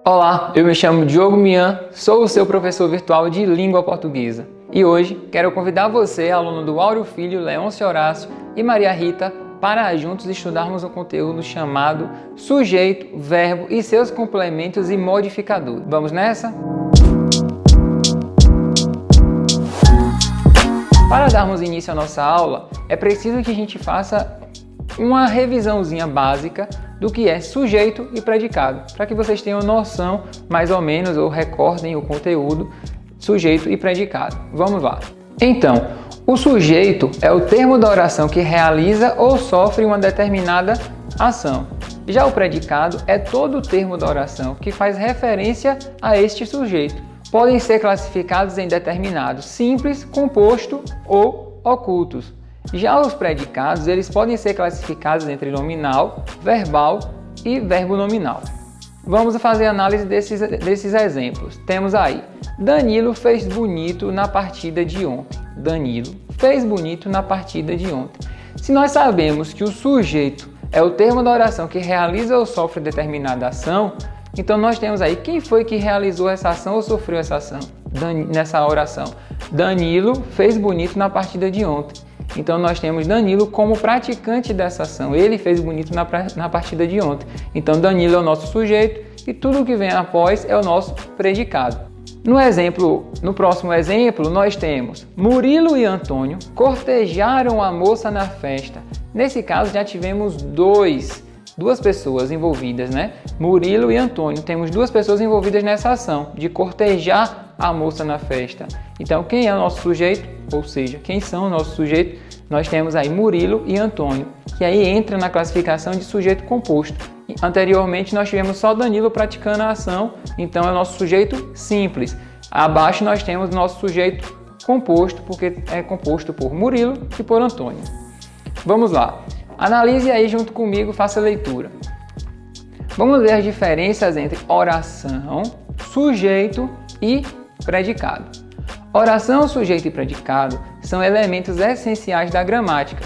Olá, eu me chamo Diogo Mian, sou o seu professor virtual de língua portuguesa. E hoje quero convidar você, aluno do Áureo Filho, Leôncio Horácio e Maria Rita, para juntos estudarmos um conteúdo chamado sujeito, verbo e seus complementos e modificadores. Vamos nessa? Para darmos início à nossa aula, é preciso que a gente faça uma revisãozinha básica do que é sujeito e predicado, para que vocês tenham noção, mais ou menos, ou recordem o conteúdo sujeito e predicado. Vamos lá. Então, o sujeito é o termo da oração que realiza ou sofre uma determinada ação. Já o predicado é todo o termo da oração que faz referência a este sujeito. Podem ser classificados em determinados simples, composto ou ocultos. Já os predicados, eles podem ser classificados entre nominal, verbal e verbo nominal. Vamos fazer análise desses exemplos. Temos aí, Danilo fez bonito na partida de ontem. Danilo fez bonito na partida de ontem. Se nós sabemos que o sujeito é o termo da oração que realiza ou sofre determinada ação, então nós temos aí quem foi que realizou essa ação ou sofreu essa ação nessa oração. Danilo fez bonito na partida de ontem. Então nós temos Danilo como praticante dessa ação. Ele fez bonito na partida de ontem. Então Danilo é o nosso sujeito e tudo que vem após é o nosso predicado. No próximo exemplo, nós temos Murilo e Antônio cortejaram a moça na festa. Nesse caso já tivemos duas pessoas envolvidas, né? Murilo e Antônio. Temos duas pessoas envolvidas nessa ação de cortejar a moça na festa. Então, quem é o nosso sujeito? Ou seja, quem são o nosso sujeito? Nós temos aí Murilo e Antônio, que aí entra na classificação de sujeito composto. Anteriormente, nós tivemos só Danilo praticando a ação, então é o nosso sujeito simples. Abaixo nós temos o nosso sujeito composto, porque é composto por Murilo e por Antônio. Vamos lá. Analise aí junto comigo, faça a leitura. Vamos ver as diferenças entre oração, sujeito e predicado. Oração, sujeito e predicado são elementos essenciais da gramática.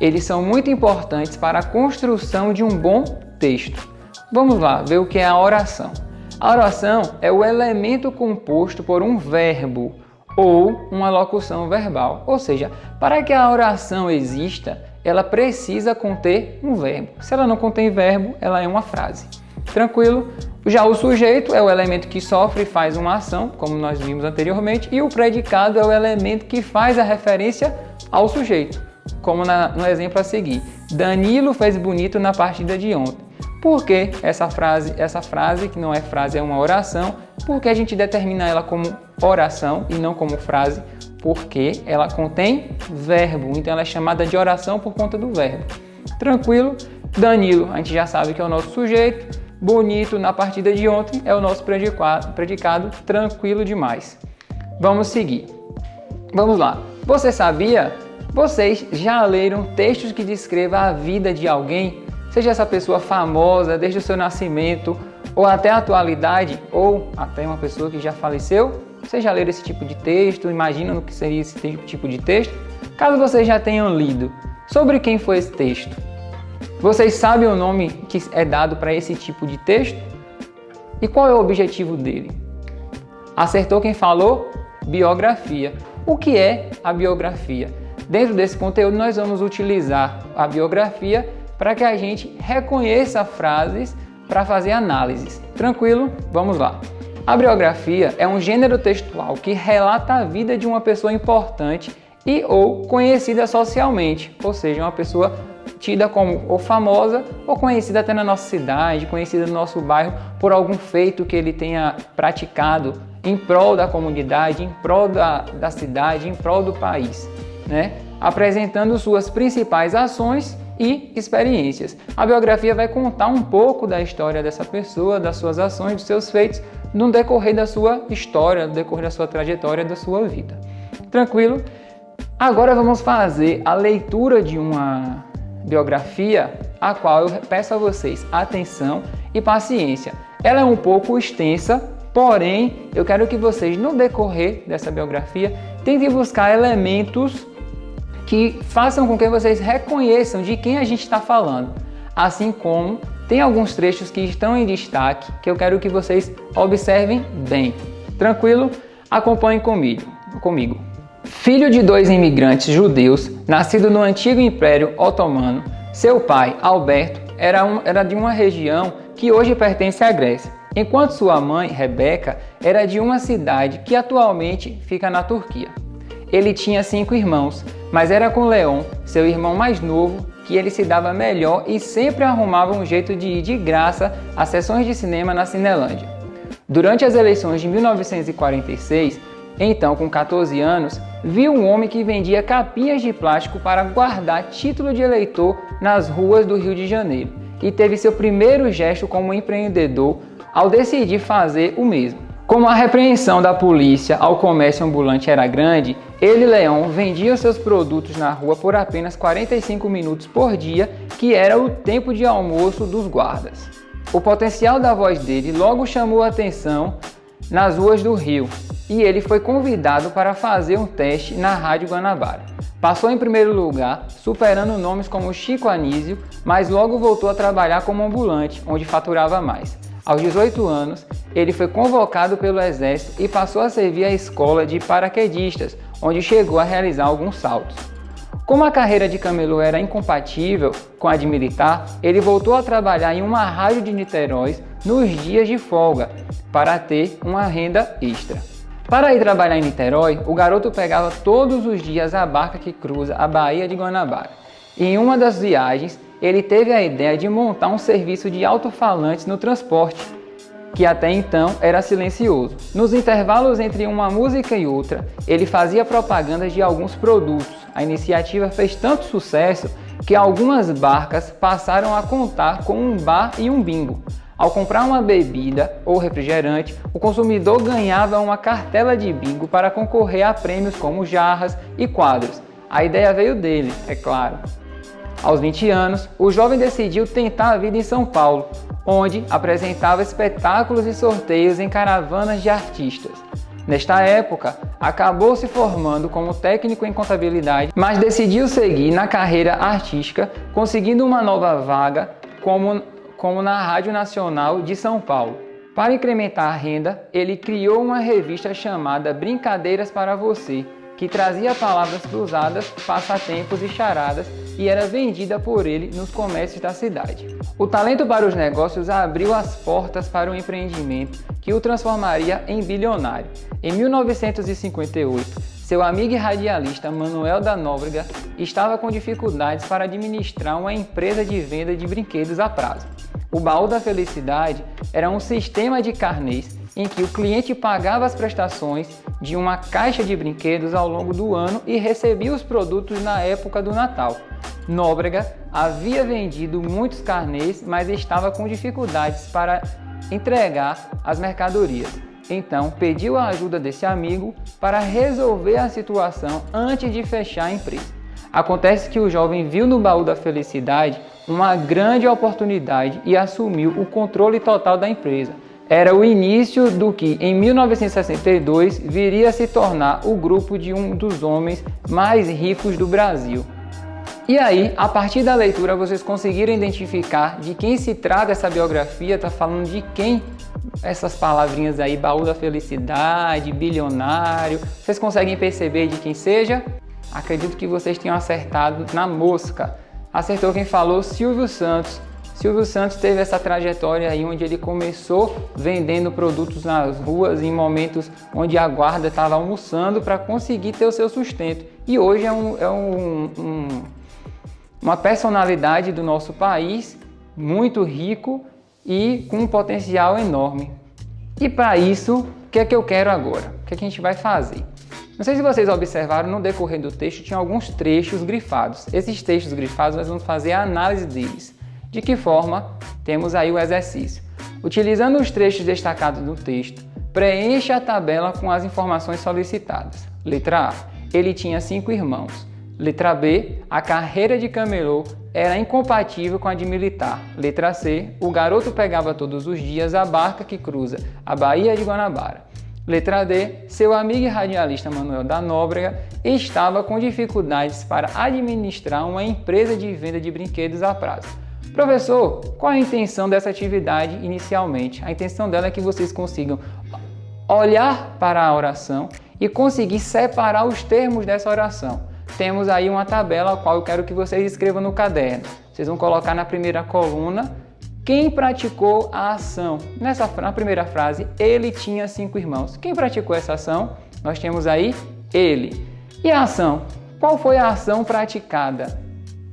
Eles são muito importantes para a construção de um bom texto. Vamos lá ver o que é a oração. A oração é o elemento composto por um verbo ou uma locução verbal. Ou seja, para que a oração exista, ela precisa conter um verbo. Se ela não contém verbo, ela é uma frase. Tranquilo? Já o sujeito é o elemento que sofre e faz uma ação, como nós vimos anteriormente, e o predicado é o elemento que faz a referência ao sujeito, como no exemplo a seguir. Danilo fez bonito na partida de ontem. Por que essa frase, que não é frase, é uma oração, por que a gente determina ela como oração e não como frase? Porque ela contém verbo, então ela é chamada de oração por conta do verbo. Tranquilo? Danilo, a gente já sabe que é o nosso sujeito. Bonito na partida de ontem é o nosso predicado, tranquilo demais. Vamos seguir. Vamos lá. Você sabia? Vocês já leram textos que descrevam a vida de alguém? Seja essa pessoa famosa desde o seu nascimento, ou até a atualidade, ou até uma pessoa que já faleceu? Vocês já leram esse tipo de texto? Imaginam o que seria esse tipo de texto? Caso vocês já tenham lido, sobre quem foi esse texto? Vocês sabem o nome que é dado para esse tipo de texto? E qual é o objetivo dele? Acertou quem falou? Biografia. O que é a biografia? Dentro desse conteúdo nós vamos utilizar a biografia para que a gente reconheça frases para fazer análises. Tranquilo? Vamos lá. A biografia é um gênero textual que relata a vida de uma pessoa importante e ou conhecida socialmente, ou seja, uma pessoa tida como ou famosa ou conhecida até na nossa cidade, conhecida no nosso bairro por algum feito que ele tenha praticado em prol da comunidade, em prol da cidade, em prol do país, né? Apresentando suas principais ações e experiências. A biografia vai contar um pouco da história dessa pessoa, das suas ações, dos seus feitos, no decorrer da sua história, no decorrer da sua trajetória, da sua vida. Tranquilo? Agora vamos fazer a leitura de uma biografia, a qual eu peço a vocês atenção e paciência. Ela é um pouco extensa, porém, eu quero que vocês, no decorrer dessa biografia, tentem buscar elementos que façam com que vocês reconheçam de quem a gente está falando, assim como tem alguns trechos que estão em destaque que eu quero que vocês observem bem. Tranquilo? Acompanhem comigo. Filho de 2 imigrantes judeus, nascido no antigo Império Otomano, seu pai, Alberto, era de uma região que hoje pertence à Grécia, enquanto sua mãe, Rebeca, era de uma cidade que atualmente fica na Turquia. Ele tinha 5 irmãos, mas era com Leon, seu irmão mais novo, que ele se dava melhor e sempre arrumava um jeito de ir de graça às sessões de cinema na Cinelândia. Durante as eleições de 1946, então com 14 anos, viu um homem que vendia capinhas de plástico para guardar título de eleitor nas ruas do Rio de Janeiro e teve seu primeiro gesto como empreendedor ao decidir fazer o mesmo. Como a repreensão da polícia ao comércio ambulante era grande, ele e Leon vendiam seus produtos na rua por apenas 45 minutos por dia, que era o tempo de almoço dos guardas. O potencial da voz dele logo chamou a atenção nas ruas do Rio e ele foi convidado para fazer um teste na Rádio Guanabara. Passou em primeiro lugar, superando nomes como Chico Anísio, mas logo voltou a trabalhar como ambulante, onde faturava mais. Aos 18 anos, ele foi convocado pelo Exército e passou a servir a escola de paraquedistas, onde chegou a realizar alguns saltos. Como a carreira de camelô era incompatível com a de militar, ele voltou a trabalhar em uma rádio de Niterói nos dias de folga, para ter uma renda extra. Para ir trabalhar em Niterói, o garoto pegava todos os dias a barca que cruza a Baía de Guanabara. Em uma das viagens, ele teve a ideia de montar um serviço de alto-falantes no transporte, que até então era silencioso. Nos intervalos entre uma música e outra, ele fazia propagandas de alguns produtos. A iniciativa fez tanto sucesso que algumas barcas passaram a contar com um bar e um bingo. Ao comprar uma bebida ou refrigerante, o consumidor ganhava uma cartela de bingo para concorrer a prêmios como jarras e quadros. A ideia veio dele, é claro. Aos 20 anos, o jovem decidiu tentar a vida em São Paulo, onde apresentava espetáculos e sorteios em caravanas de artistas. Nesta época, acabou se formando como técnico em contabilidade, mas decidiu seguir na carreira artística, conseguindo uma nova vaga como na Rádio Nacional de São Paulo. Para incrementar a renda, ele criou uma revista chamada Brincadeiras para Você, que trazia palavras cruzadas, passatempos e charadas e era vendida por ele nos comércios da cidade. O talento para os negócios abriu as portas para um empreendimento que o transformaria em bilionário. Em 1958, seu amigo e radialista Manuel da Nóbrega estava com dificuldades para administrar uma empresa de venda de brinquedos a prazo. O Baú da Felicidade era um sistema de carnês em que o cliente pagava as prestações de uma caixa de brinquedos ao longo do ano e recebia os produtos na época do Natal. Nóbrega havia vendido muitos carnês, mas estava com dificuldades para entregar as mercadorias. Então, pediu a ajuda desse amigo para resolver a situação antes de fechar a empresa. Acontece que o jovem viu no Baú da Felicidade uma grande oportunidade e assumiu o controle total da empresa. Era o início do que, em 1962, viria a se tornar o grupo de um dos homens mais ricos do Brasil. E aí, a partir da leitura, vocês conseguiram identificar de quem se trata essa biografia? Está falando de quem? Essas palavrinhas aí, Baú da Felicidade, bilionário. Vocês conseguem perceber de quem seja? Acredito que vocês tenham acertado na mosca. Acertou quem falou, Silvio Santos. Silvio Santos teve essa trajetória aí onde ele começou vendendo produtos nas ruas em momentos onde a guarda estava almoçando para conseguir ter o seu sustento. E hoje é uma personalidade do nosso país, muito rico e com um potencial enorme. E para isso, o que é que eu quero agora? O que é que a gente vai fazer? Não sei se vocês observaram, no decorrer do texto tinha alguns trechos grifados. Esses trechos grifados nós vamos fazer a análise deles. De que forma? Temos aí o exercício. Utilizando os trechos destacados no texto, preencha a tabela com as informações solicitadas. Letra A. Ele tinha 5 irmãos. Letra B. A carreira de camelô era incompatível com a de militar. Letra C. O garoto pegava todos os dias a barca que cruza a Baía de Guanabara. Letra D. Seu amigo e radialista Manuel da Nóbrega estava com dificuldades para administrar uma empresa de venda de brinquedos a prazo. Professor, qual é a intenção dessa atividade inicialmente? A intenção dela é que vocês consigam olhar para a oração e conseguir separar os termos dessa oração. Temos aí uma tabela, a qual eu quero que vocês escrevam no caderno. Vocês vão colocar na primeira coluna quem praticou a ação. Na primeira frase, ele tinha 5 irmãos. Quem praticou essa ação? Nós temos aí ele. E a ação? Qual foi a ação praticada?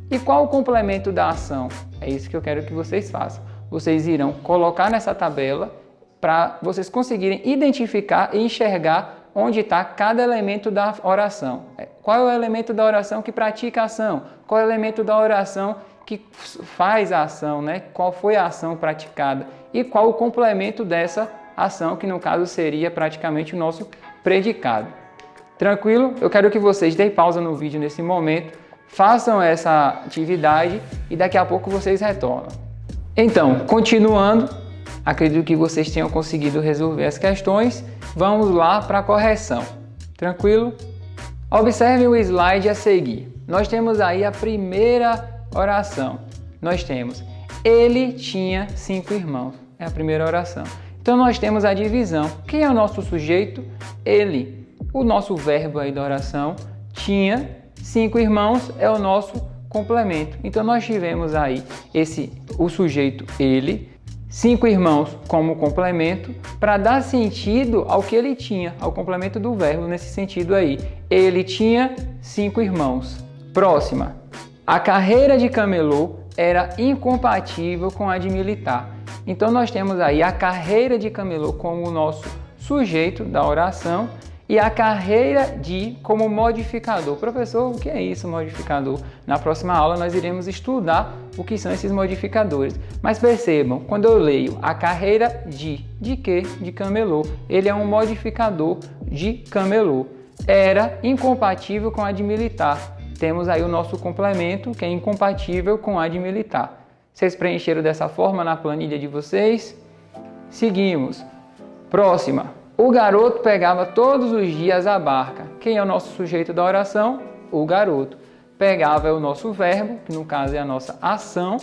E qual o complemento da ação? É isso que eu quero que vocês façam. Vocês irão colocar nessa tabela para vocês conseguirem identificar e enxergar onde está cada elemento da oração. Qual é o elemento da oração que pratica a ação? Qual é o elemento da oração que faz a ação, né? Qual foi a ação praticada? E qual o complemento dessa ação, que no caso seria praticamente o nosso predicado. Tranquilo? Eu quero que vocês deem pausa no vídeo nesse momento, façam essa atividade e daqui a pouco vocês retornam. Então, continuando, acredito que vocês tenham conseguido resolver as questões. Vamos lá para a correção. Tranquilo? Observem o slide a seguir. Nós temos aí a primeira oração. Nós temos ele tinha 5 irmãos. É a primeira oração. Então nós temos a divisão. Quem é o nosso sujeito? Ele. O nosso verbo aí da oração, tinha 5 irmãos, é o nosso complemento. Então nós tivemos aí o sujeito ele, 5 irmãos como complemento, para dar sentido ao que ele tinha, ao complemento do verbo nesse sentido aí. Ele tinha 5 irmãos. Próxima. A carreira de camelô era incompatível com a de militar. Então nós temos aí a carreira de camelô como o nosso sujeito da oração e a carreira de como modificador. Professor, o que é isso, modificador? Na próxima aula nós iremos estudar o que são esses modificadores. Mas percebam, quando eu leio a carreira de quê? De camelô. Ele é um modificador de camelô. Era incompatível com a de militar. Temos aí o nosso complemento, que é incompatível com a de militar. Vocês preencheram dessa forma na planilha de vocês? Seguimos. Próxima. O garoto pegava todos os dias a barca. Quem é o nosso sujeito da oração? O garoto. Pegava é o nosso verbo, que no caso é a nossa ação.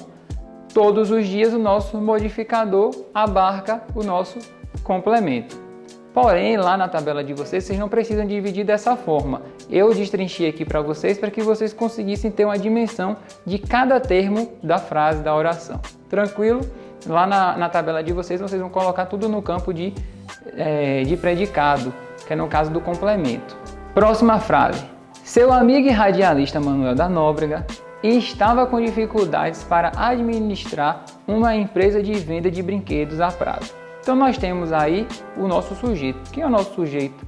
Todos os dias o nosso modificador, a barca, o nosso complemento. Porém, lá na tabela de vocês não precisam dividir dessa forma. Eu destrinchei aqui para vocês para que vocês conseguissem ter uma dimensão de cada termo da frase da oração. Tranquilo? Lá na tabela de vocês vão colocar tudo no campo de predicado, que é no caso do complemento. Próxima frase. Seu amigo e radialista Manuel da Nóbrega estava com dificuldades para administrar uma empresa de venda de brinquedos a prazo. Então nós temos aí o nosso sujeito. Quem é o nosso sujeito?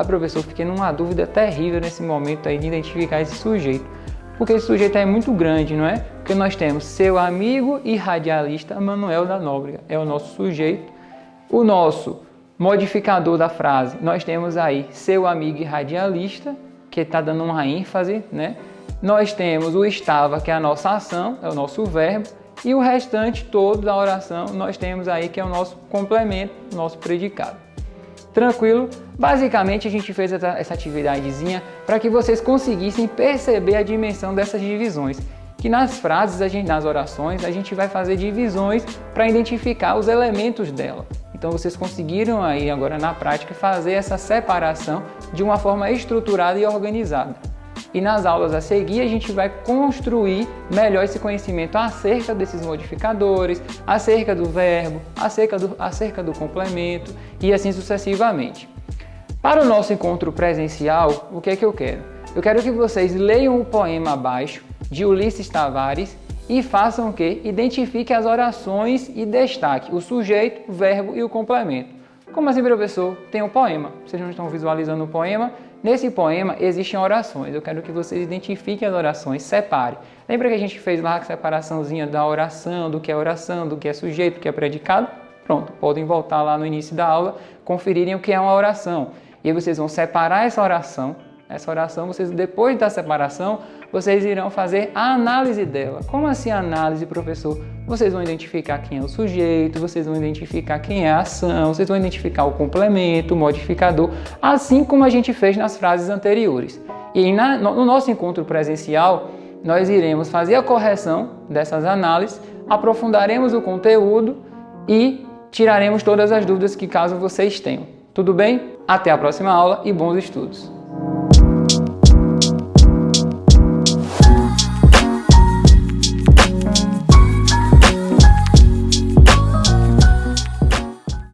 Professor, fiquei numa dúvida terrível nesse momento aí de identificar esse sujeito. Porque esse sujeito é muito grande, não é? Porque nós temos seu amigo e radialista Manuel da Nóbrega. É o nosso sujeito. O nosso modificador da frase, nós temos aí seu amigo e radialista, que está dando uma ênfase, né? Nós temos o estava, que é a nossa ação, é o nosso verbo. E o restante todo da oração nós temos aí que é o nosso complemento, nosso predicado. Tranquilo? Basicamente a gente fez essa atividadezinha para que vocês conseguissem perceber a dimensão dessas divisões. Que nas frases, nas orações, a gente vai fazer divisões para identificar os elementos dela. Então vocês conseguiram aí agora na prática fazer essa separação de uma forma estruturada e organizada. E nas aulas a seguir a gente vai construir melhor esse conhecimento acerca desses modificadores, acerca do verbo, acerca do complemento e assim sucessivamente. Para o nosso encontro presencial, o que é que eu quero? Eu quero que vocês leiam o poema abaixo de Ulisses Tavares e façam o quê? Identifique as orações e destaque o sujeito, o verbo e o complemento. Como assim, professor? Tem um poema. Vocês não estão visualizando o poema? Nesse poema existem orações. Eu quero que vocês identifiquem as orações, separem. Lembra que a gente fez lá a separaçãozinha da oração, do que é sujeito, do que é predicado? Pronto, podem voltar lá no início da aula, conferirem o que é uma oração. E aí vocês vão separar essa oração, vocês, depois da separação, vocês irão fazer a análise dela. Como assim análise, professor? Vocês vão identificar quem é o sujeito, vocês vão identificar quem é a ação, vocês vão identificar o complemento, o modificador, assim como a gente fez nas frases anteriores. E no nosso encontro presencial, nós iremos fazer a correção dessas análises, aprofundaremos o conteúdo e tiraremos todas as dúvidas que caso vocês tenham. Tudo bem? Até a próxima aula e bons estudos!